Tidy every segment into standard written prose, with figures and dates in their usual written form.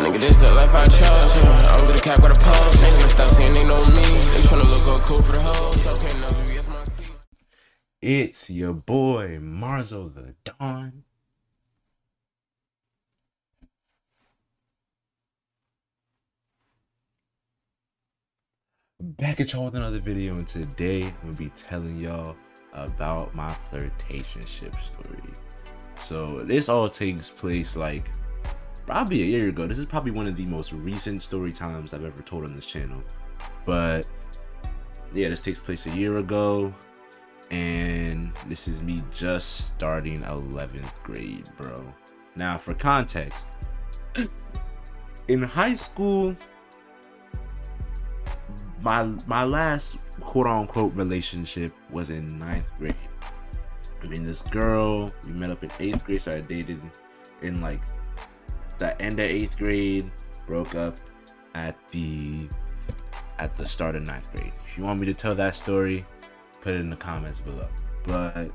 nigga, this the life I chose, yeah. I'm gonna cap, got a pose. Niggas gonna stop saying they know me. They tryna look all cool for the hoes. Okay, now you guess my team. It's your boy Marsothadon. Back at y'all with another video, and today I'm gonna be telling y'all about my flirtationship story. So this all takes place like probably a year ago. This is probably one of the most recent story times I've ever told on this channel. But yeah, this takes place a year ago, and this is me just starting 11th grade, bro. Now for context, in high school, my last quote-unquote relationship was in 9th grade. I mean, this girl, we met up in 8th grade, started dating in like the end of 8th grade, broke up at the start of 9th grade. If you want me to tell that story, put it in the comments below. But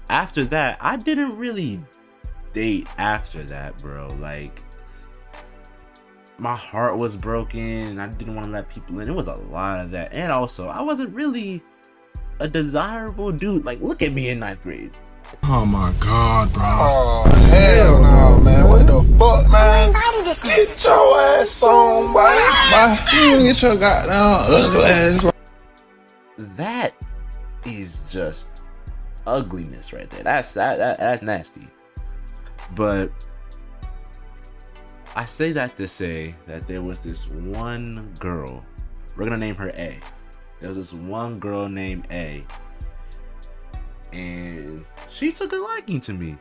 after that, I didn't really date after that, bro. Like, my heart was broken and I didn't want to let people in. It was a lot of that. And also, I wasn't really a desirable dude. Like, look at me in 9th grade. Oh my god, bro. Oh, hell no, man. What the fuck, man? Get your ass on, boy. You get your goddamn ugly ass. That is just ugliness right there. That's nasty. But I say that to say that there was this one girl, we're gonna name her A. There was this one girl named A, and she took a liking to me,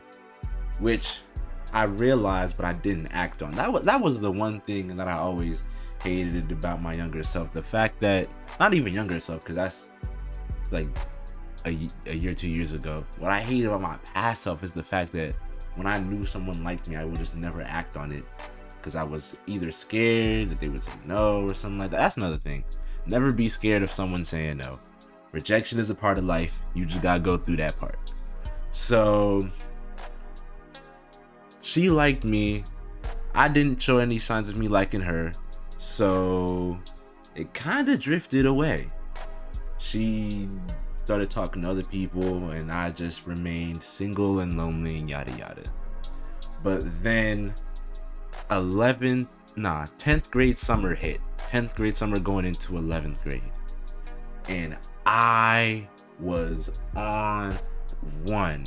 which I realized but I didn't act on. That was the one thing that I always hated about my younger self. The fact that, not even younger self, because that's like a year, 2 years ago. What I hated about my past self is the fact that when I knew someone liked me, I would just never act on it, because I was either scared that they would say no or something like that. That's another thing. Never be scared of someone saying no. Rejection is a part of life. You just gotta go through that part. So she liked me. I didn't show any signs of me liking her. So it kind of drifted away. She started talking to other people and I just remained single and lonely and yada yada. But then 10th grade summer hit. 10th grade summer going into 11th grade. And I was on one.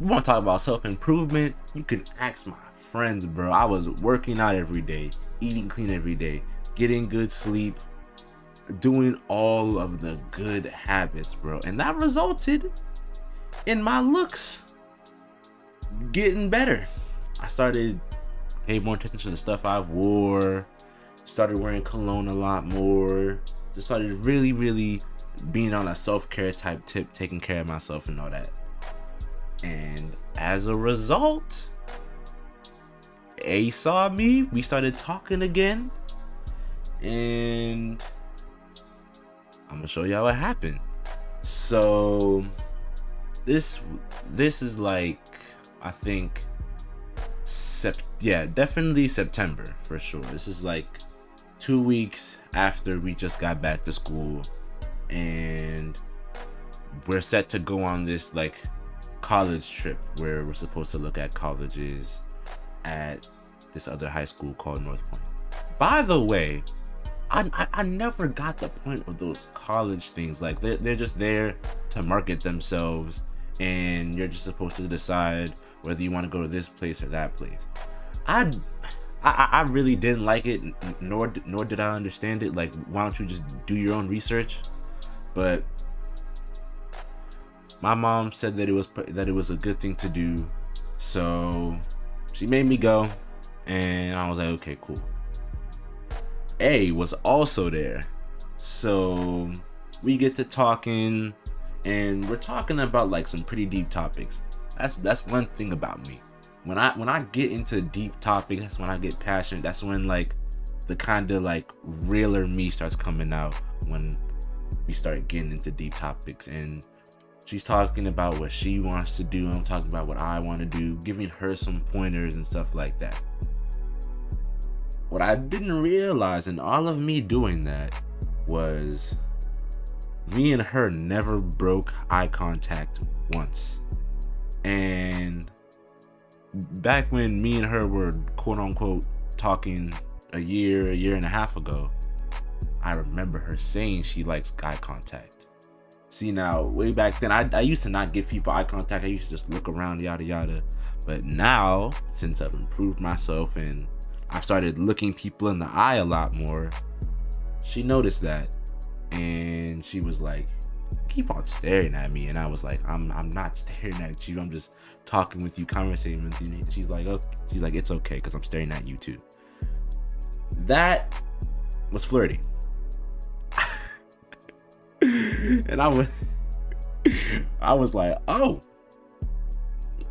You want to talk about self-improvement? You can ask my friends, bro. I was working out every day, eating clean every day, getting good sleep, doing all of the good habits, bro. And that resulted in my looks getting better. I started paying more attention to the stuff I wore, started wearing cologne a lot more, just started really being on a self-care type tip, taking care of myself and all that. And as a result, A saw me, we started talking again, and I'm gonna show y'all what happened. So this is like, I think definitely September for sure. This is like 2 weeks after we just got back to school, and we're set to go on this like college trip where we're supposed to look at colleges at this other high school called North Point. By the way, I never got the point of those college things. Like, they're just there to market themselves, and you're just supposed to decide whether you want to go to this place or that place. I really didn't like it, nor did I understand it. Like, why don't you just do your own research? But my mom said that it was a good thing to do, so she made me go, and I was like, okay, cool. A was also there, so we get to talking, and we're talking about like some pretty deep topics. That's one thing about me. When I get into deep topics, that's when I get passionate. That's when like the kind of like realer me starts coming out, when we start getting into deep topics. And she's talking about what she wants to do, I'm talking about what I want to do, giving her some pointers and stuff like that. What I didn't realize in all of me doing that was me and her never broke eye contact once. And back when me and her were quote unquote talking a year and a half ago, I remember her saying she likes eye contact. See, now way back then I used to not give people eye contact. I used to just look around, yada yada. But now, since I've improved myself and I've started looking people in the eye a lot more, she noticed that, and she was like, keep on staring at me. And I was like, I'm not staring at you, I'm just talking with you, conversating with you. And she's like, it's okay, because I'm staring at you too. That was flirty. And I was like, oh,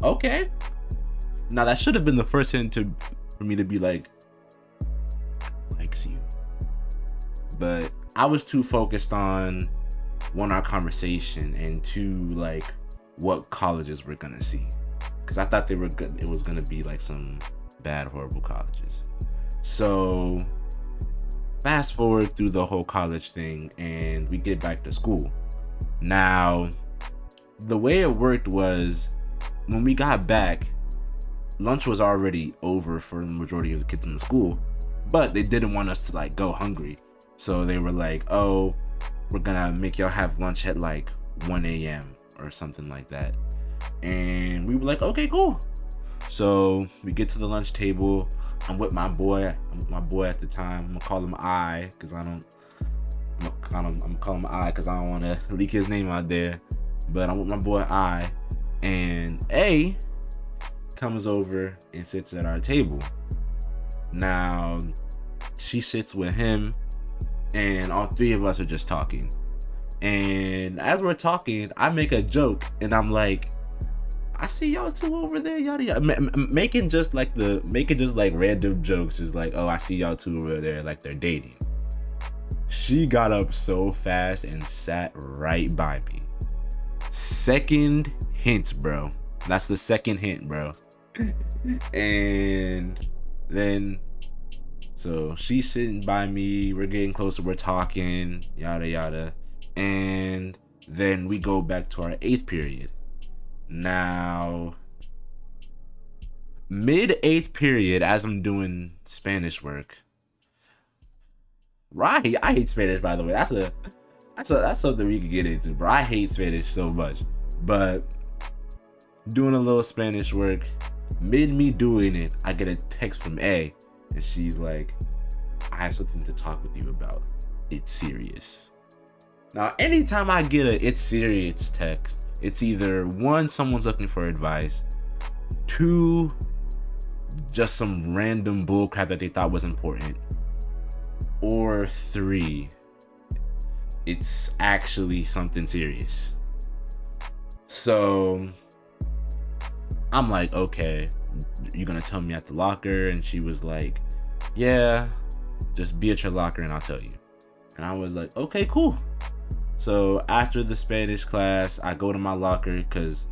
okay. Now that should have been the first hint for me to be like, likes you. But I was too focused on, one, our conversation, and two, like, what colleges we're gonna see, because I thought they were good. It was gonna be like some bad, horrible colleges. So fast forward through the whole college thing, and we get back to school. Now, the way it worked was, when we got back, lunch was already over for the majority of the kids in the school, but they didn't want us to like go hungry. So they were like, oh, we're gonna make y'all have lunch at like 1 a.m. or something like that. And we were like, okay, cool. So we get to the lunch table. I'm with my boy at the time. I'm gonna call him I, because I'm gonna call him I because I don't want to leak his name out there. But I'm with my boy I, and A comes over and sits at our table. Now she sits with him, and all three of us are just talking. And as we're talking, I make a joke, and I'm like, I see y'all two over there, yada yada, making just like random jokes, just like, oh, I see y'all two over there, like they're dating. She got up so fast and sat right by me. Second hint, bro. That's the second hint, bro. And then, so she's sitting by me, we're getting closer, we're talking, yada yada, and then we go back to our 8th period. Now, mid 8th period, as I'm doing Spanish work, right? I hate Spanish, by the way. That's something we could get into, bro. I hate Spanish so much. But doing a little Spanish work, mid me doing it, I get a text from A, and she's like, I have something to talk with you about. It's serious. Now, anytime I get a it's serious text, it's either 1, someone's looking for advice, 2, just some random bullcrap that they thought was important, or 3, it's actually something serious. So I'm like, okay, you're gonna tell me at the locker? And she was like, yeah, just be at your locker and I'll tell you. And I was like, okay, cool. So after the Spanish class, I go to my locker, because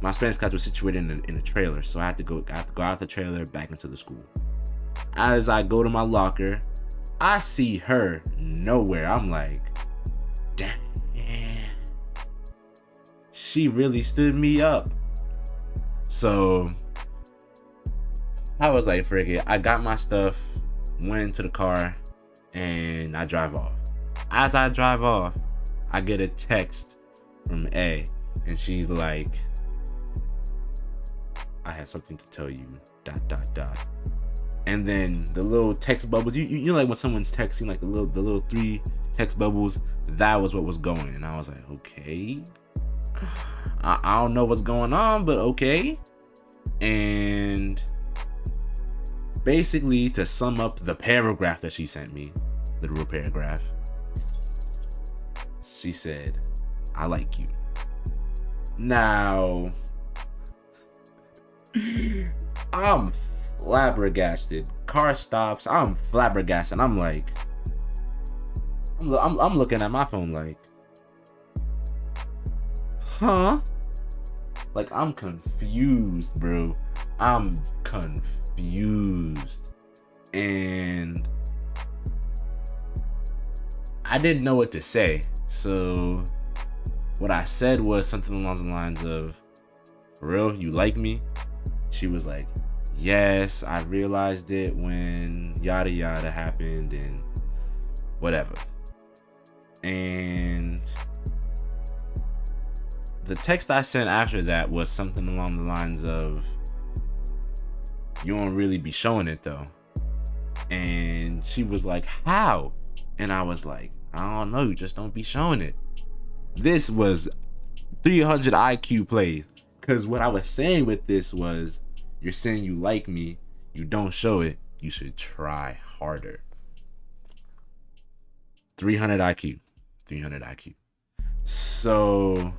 my Spanish class was situated in a trailer, so I had to go out the trailer back into the school. As I go to my locker, I see her nowhere. I'm like, damn, she really stood me up. So I was like, frick it. I got my stuff, went into the car, and I drive off. As I drive off, I get a text from A, and she's like, I have something to tell you, ... And then the little text bubbles, you know, like when someone's texting, like the little 3 text bubbles, that was what was going. And I was like, okay, I don't know what's going on, but okay. And basically, to sum up the paragraph that she sent me, the real paragraph, she said, I like you. Now, I'm flabbergasted. Car stops, I'm flabbergasted. I'm like, I'm looking at my phone like, huh? Like, I'm confused, bro. I'm confused. And I didn't know what to say. So what I said was something along the lines of, "For real, you like me?" She was like, "Yes, I realized it when yada yada happened and whatever." And the text I sent after that was something along the lines of, "You won't really be showing it though." And she was like, "How?" And I was like, "I don't know, you just don't be showing it." This was 300 IQ plays, because what I was saying with this was, you're saying you like me, you don't show it, you should try harder. 300 IQ. 300 IQ. So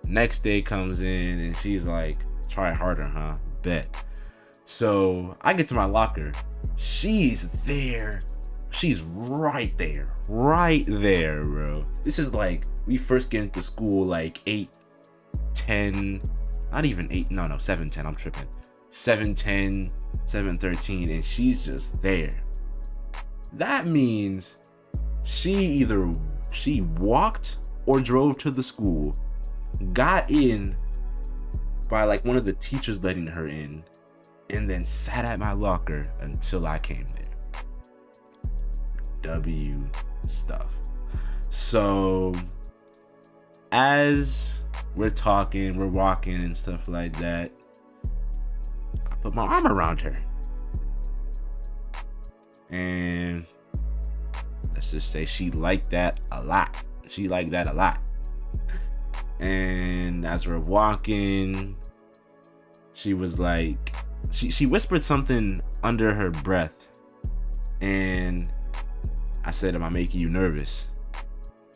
next day comes in and she's like, "Try harder, huh? Bet." So I get to my locker. She's there. She's right there, bro. This is like, we first get into school like 8:10, not even 8, no, 7:10, I'm tripping. 7:10, 7:13, and she's just there. That means she walked or drove to the school, got in by like one of the teachers letting her in, and then sat at my locker until I came there. W stuff. So as we're talking, we're walking and stuff like that, I put my arm around her, and let's just say she liked that a lot. And as we're walking, she was like, she whispered something under her breath, and I said, "Am I making you nervous?"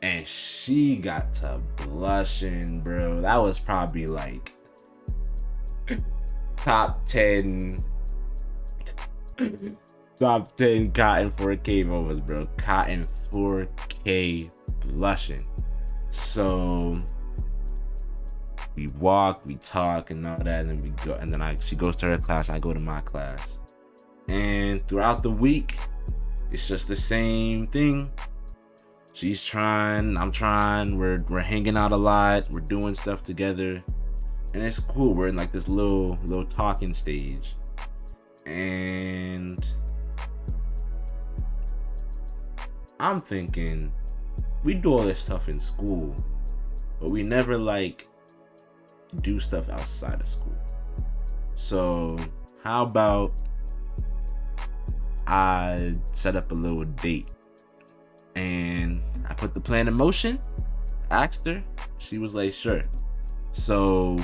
And she got to blushing, bro. That was probably like top 10 Cotton 4K moments, bro. Cotton 4K blushing. So we walk, we talk and all that, and then we go, and then she goes to her class, I go to my class. And throughout the week, it's just the same thing. She's trying, I'm trying, we're hanging out a lot, we're doing stuff together, and it's cool. We're in like this little talking stage. And I'm thinking, we do all this stuff in school, but we never like do stuff outside of school. So how about I set up a little date? And I put the plan in motion, asked her, she was like, sure. So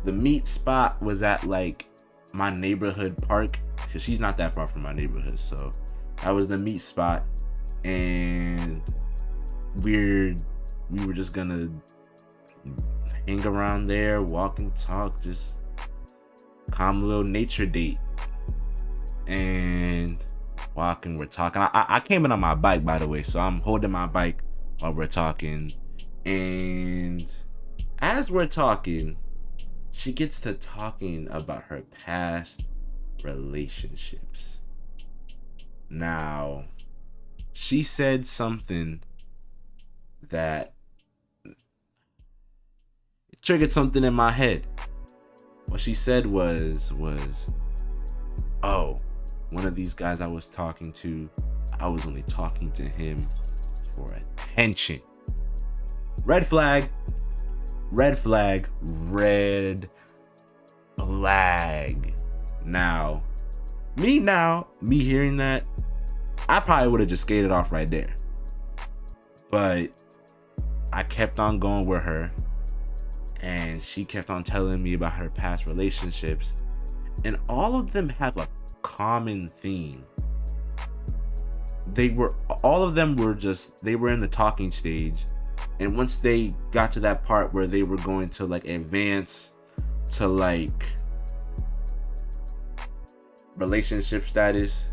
the meet spot was at like my neighborhood park, because she's not that far from my neighborhood. So that was the meet spot, and we were just gonna hang around there, walk and talk, just calm little nature date. And walking, we're talking. I came in on my bike, by the way, so I'm holding my bike while we're talking. And as we're talking, she gets to talking about her past relationships. Now, she said something that triggered something in my head. What she said was, "Oh, one of these guys I was talking to, I was only talking to him for attention." Red flag. Red flag. Red flag. Now, me hearing that, I probably would have just skated off right there. But I kept on going with her, and she kept on telling me about her past relationships, and all of them have a common theme. They were in the talking stage, and once they got to that part where they were going to like advance to like relationship status,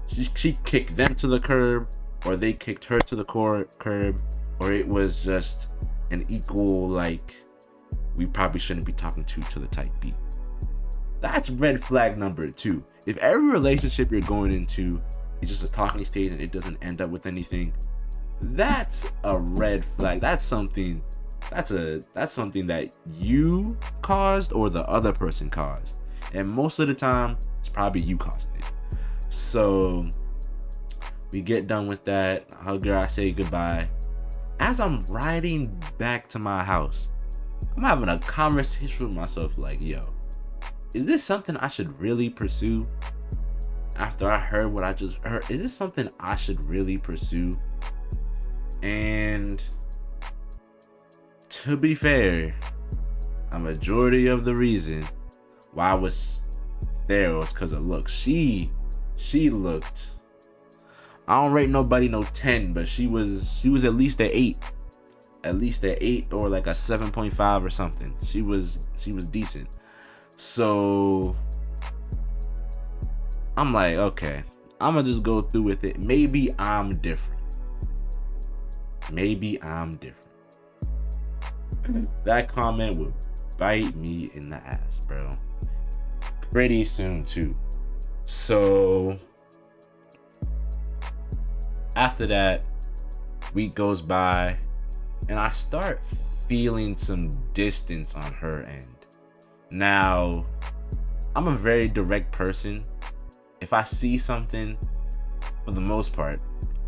she kicked them to the curb, or they kicked her to the curb, or it was just an equal, like, we probably shouldn't be talking to the type beat. That's red flag number 2. if every relationship you're going into is just a talking stage and it doesn't end up with anything, that's a red flag. That's something that you caused or the other person caused. And most of the time, it's probably you causing it. So we get done with that. I hug her, I say goodbye. As I'm riding back to my house, I'm having a conversation with myself like, yo, is this something I should really pursue? After I heard what I just heard, is this something I should really pursue? And to be fair, a majority of the reason why I was there was because of looks. She looked, I don't rate nobody no 10, but she was at least an 8. At least an 8 or like a 7.5 or something. She was decent. So I'm like, okay, I'm gonna just go through with it. Maybe I'm different. That comment would bite me in the ass, bro. Pretty soon too. So after that, week goes by and I start feeling some distance on her end. Now, I'm a very direct person. If I see something, for the most part,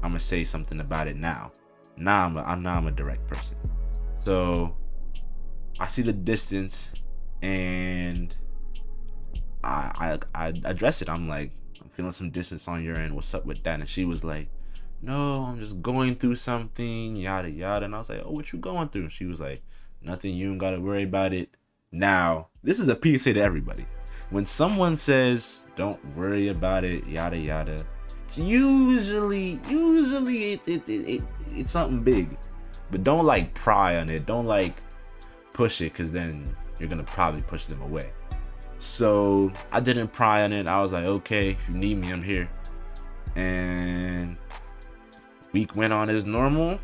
I'm gonna say something about it now. Now I'm a direct person. So I see the distance and I address it. I'm like, I'm feeling some distance on your end. What's up with that? And she was like, no, I'm just going through something, yada yada. And I was like, oh, what you going through? And she was like, nothing, you don't gotta worry about it. Now, this is a PSA to everybody. When someone says, don't worry about it, yada yada, it's usually it's something big. But don't like pry on it. Don't like push it, because then you're gonna probably push them away. So I didn't pry on it. I was like, okay, if you need me, I'm here. And week went on as normal.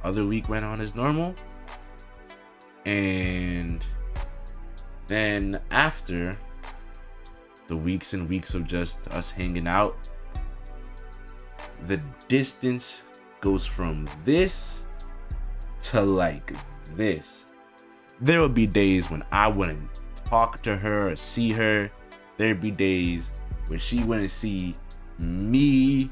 Other week went on as normal. And then after the weeks and weeks of just us hanging out, the distance goes from this to like this. There would be days when I wouldn't talk to her or see her. There'd be days when she wouldn't see me.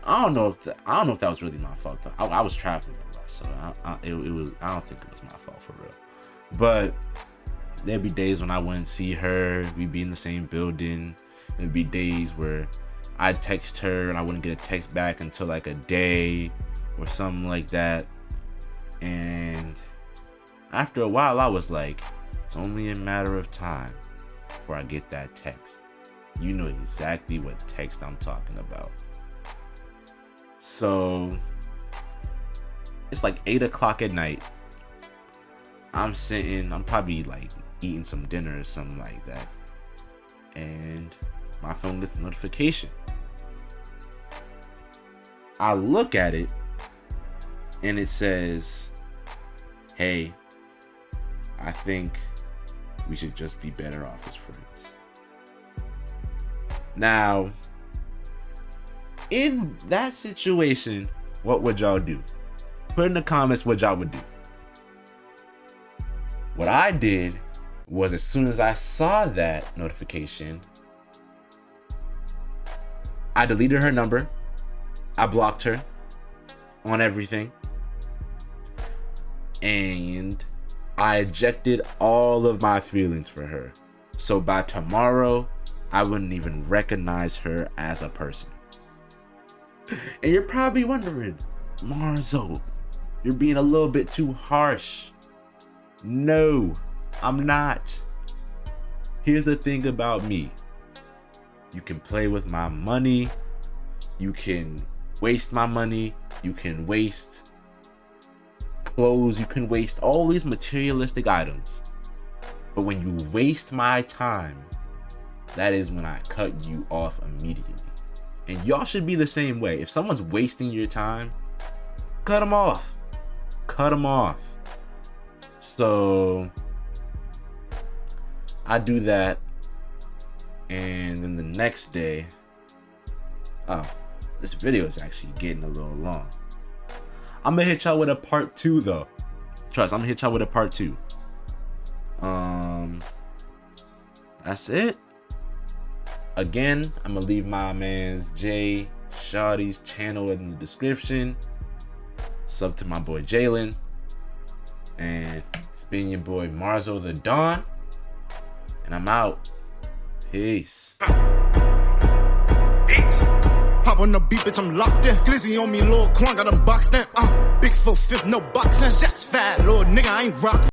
I don't know if that was really my fault. I was traveling a lot, so I don't think it was my fault for real. But there'd be days when I wouldn't see her. We'd be in the same building. There'd be days where I'd text her and I wouldn't get a text back until like a day or something like that. And after a while, I was like, it's only a matter of time before I get that text. You know exactly what text I'm talking about. So it's like 8 o'clock at night. I'm probably like eating some dinner or something like that. And my phone gets a notification. I look at it and it says, hey, I think we should just be better off as friends. Now, in that situation, what would y'all do? Put in the comments what y'all would do. What I did was, as soon as I saw that notification, I deleted her number. I blocked her on everything. And I ejected all of my feelings for her. So by tomorrow, I wouldn't even recognize her as a person. And you're probably wondering, Marzo, you're being a little bit too harsh. No, I'm not. Here's the thing about me. You can play with my money. You can waste my money. You can waste clothes. You can waste all these materialistic items. But when you waste my time, that is when I cut you off immediately. And y'all should be the same way. If someone's wasting your time, cut them off. Cut them off. So I do that. And then the next day, oh, this video is actually getting a little long. I'm gonna hit y'all with a part 2 though. Trust, I'm gonna hit y'all with a part 2. That's it. Again, I'm gonna leave my man's Jay Shawty's channel in the description. Sub to my boy Jalen. And it's been your boy Marsothadon. And I'm out. Peace. Hop on the beat, bitch, I'm locked in. Glizzy on me, Lil Quan got him boxed in. Big 4-5, no boxing. That's fat, little nigga, I ain't rockin'.